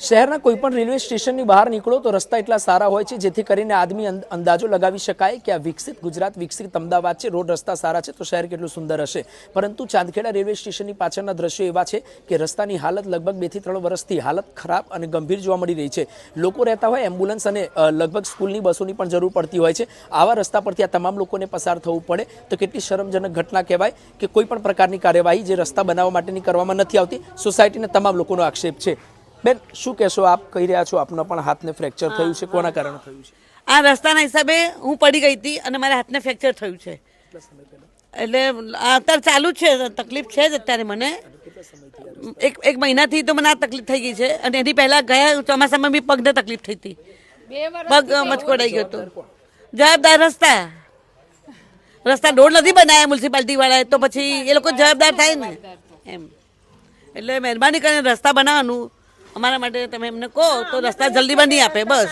શહેરના કોઈપણ રેલવે સ્ટેશનની બહાર નીકળો તો રસ્તા એટલા સારા હોય છે જેથી કરીને આદમી અંદાજો લગાવી શકાય કે આ વિકસિત ગુજરાત, વિકસિત અમદાવાદ છે, રોડ રસ્તા સારા છે તો શહેર કેટલું સુંદર હશે. પરંતુ ચાંદખેડા રેલવે સ્ટેશનની પાછળના દ્રશ્યો એવા છે કે રસ્તાની હાલત લગભગ 2 થી 3 વર્ષથી હાલત ખરાબ અને ગંભીર જોવા મળી રહી છે. લોકો રહેતા હોય, એમ્બ્યુલન્સ અને લગભગ સ્કૂલની બસોની પણ જરૂર પડતી હોય છે. આવા રસ્તા પરથી આ તમામ લોકોને પસાર થવું પડે તો કેટલી શરમજનક ઘટના કહેવાય કે કોઈ પણ પ્રકારની કાર્યવાહી જે રસ્તા બનાવવા માટેની કરવામાં નથી આવતી. સોસાયટીના તમામ લોકોનો આક્ષેપ છે. બેન, શું કહેશો? આપ કહી રહ્યા છો આપના પણ હાથને ફ્રેક્ચર થયું છે, કોના કારણે થયું છે? આ રસ્તાના હિસાબે હું પડી ગઈ હતી અને મારા હાથને ફ્રેક્ચર થયું છે. એટલે અત્યારે ચાલુ જ છે, તકલીફ છે જ અત્યારે મને. એક મહિનાથી તો મને આ તકલીફ થઈ ગઈ છે અને એની પહેલા ગયા ચોમાસામાં બી પગને તકલીફ થઈ હતી. પગ મચકોડાઈ ગયો હતો. જવાબદાર રસ્તા રોડ નથી બનાવ્યા મ્યુનિસિપાલિટી વાળાએ, તો પછી એ લોકો જવાબદાર થાય ને એમ. એટલે મહેરબાની કરીને રસ્તા બનાવવાનું અમારા માટે તમે એમને કહો તો રસ્તા જલ્દી બની આપે. બસ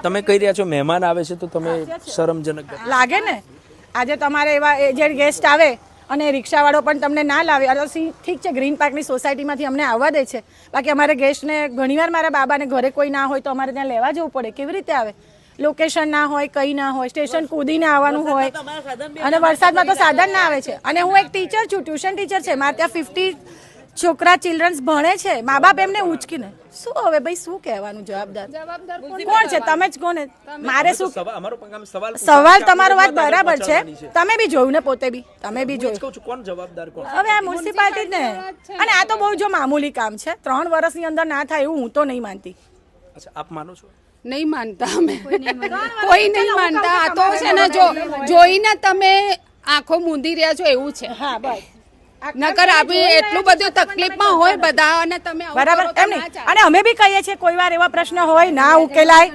તમે કહી રહ્યા છો મહેમાન આવે છે તો તમે શરમજનક લાગે ને. આજે તમારે એવા જે ગેસ્ટ આવે અને રિક્ષાવાળો પણ તમને ના લાવે. ઠીક છે, ગ્રીન પાર્કની સોસાયટીમાંથી અમને આવવા દે છે, બાકી અમારે ગેસ્ટને ઘણીવાર મારા બાબાને ઘરે કોઈ ના હોય તો અમારે ત્યાં લેવા જવું પડે. કેવી રીતે આવે? લોકેશન ના હોય, કંઈ ના હોય, સ્ટેશન કૂદીને આવવાનું હોય અને વરસાદમાં તો સાધન ના આવે છે. અને હું એક ટીચર છું, ટ્યુશન ટીચર છે. મારે ત્યાં 50 છોકરા ચિલ્ડ્રન્સ ભણે છે. મા બાપ એમને ઉચકીને શું હવે ભાઈ શું કહેવાનું? જવાબદાર કોણ છે? તમે જ કોને? મારે શું સવાલ? તમારો વાત બરાબર છે. તમે બી જોયું ને, પોતે બી તમે બી જોયું. કોણ જવાબદાર? કોણ? હવે આ મ્યુનિસિપાલિટી ને. અને આ તો બહુ જો મામૂલી કામ છે. 3 વર્ષની અંદર ના થાય એવું હું તો નહીં માનતી. અચ્છા, આપ માનો છો? નહીં માનતા અમે, કોઈ નહીં માનતા. આ તો છે ને, જોઈને તમે આંખો મૂંદી રહ્યા છો એવું છે. હા બસ. નકર આપી એટલું બધું તકલીફમાં હોય બધા અને તમે બરાબર એમ નહીં. અને અમે બી કહીએ છીએ કોઈ વાર એવા પ્રશ્ન હોય ના ઉકેલાય.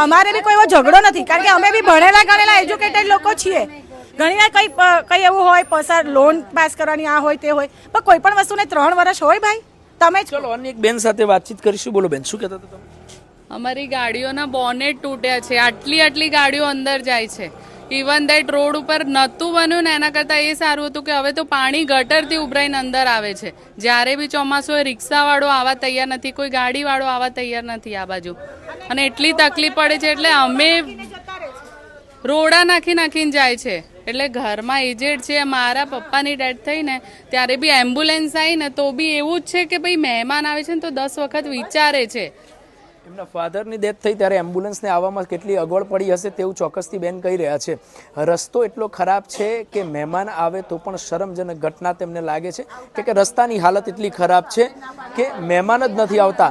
અમારે બી કોઈ એવો ઝઘડો નથી, કારણ કે અમે બી ભણેલા ગણેલા એજ્યુકેટેડ લોકો છીએ. ઘણીવાર કઈ એવું હોય પસાર લોન પાસ કરવાની આ હોય તે હોય, પણ કોઈ પણ વસ્તુને 3 વર્ષ હોય ભાઈ. તમે ચલો અન્ય એક બેન સાથે વાતચીત કરીશું. બોલો બેન, શું કહેતા હતા તમે? અમારી ગાડીઓના બોનેટ તૂટ્યા છે. આટલી ગાડીઓ અંદર જાય છે. ઇવન દેટ રોડ ઉપર નહોતું બન્યું ને એના કરતાં એ સારું હતું કે હવે તો પાણી ગટરથી ઉભરાઈને અંદર આવે છે. જ્યારે બી ચોમાસું હોય રિક્ષાવાળો આવવા તૈયાર નથી, કોઈ ગાડીવાળો આવવા તૈયાર નથી આ બાજુ. અને એટલી તકલીફ પડે છે એટલે અમે રોડા નાખીને જાય છે. એટલે ઘરમાં એજેડ છે. મારા પપ્પાની ડેથ થઈ ને ત્યારે બી એમ્બ્યુલન્સ આવી ને તો બી એવું જ છે કે ભાઈ મહેમાન આવે છે ને તો 10 વખત વિચારે છે. એમના ફાધરની ડેથ થઈ ત્યારે એમ્બ્યુલન્સને આવવામાં કેટલી અગવડ પડી હશે તેવું ચોક્કસથી બેન કહી રહ્યા છે. રસ્તો એટલો ખરાબ છે કે મહેમાન આવે તો પણ શરમજનક ઘટના તેમને લાગે છે કે રસ્તાની હાલત એટલી ખરાબ છે કે મહેમાન જ નથી આવતા.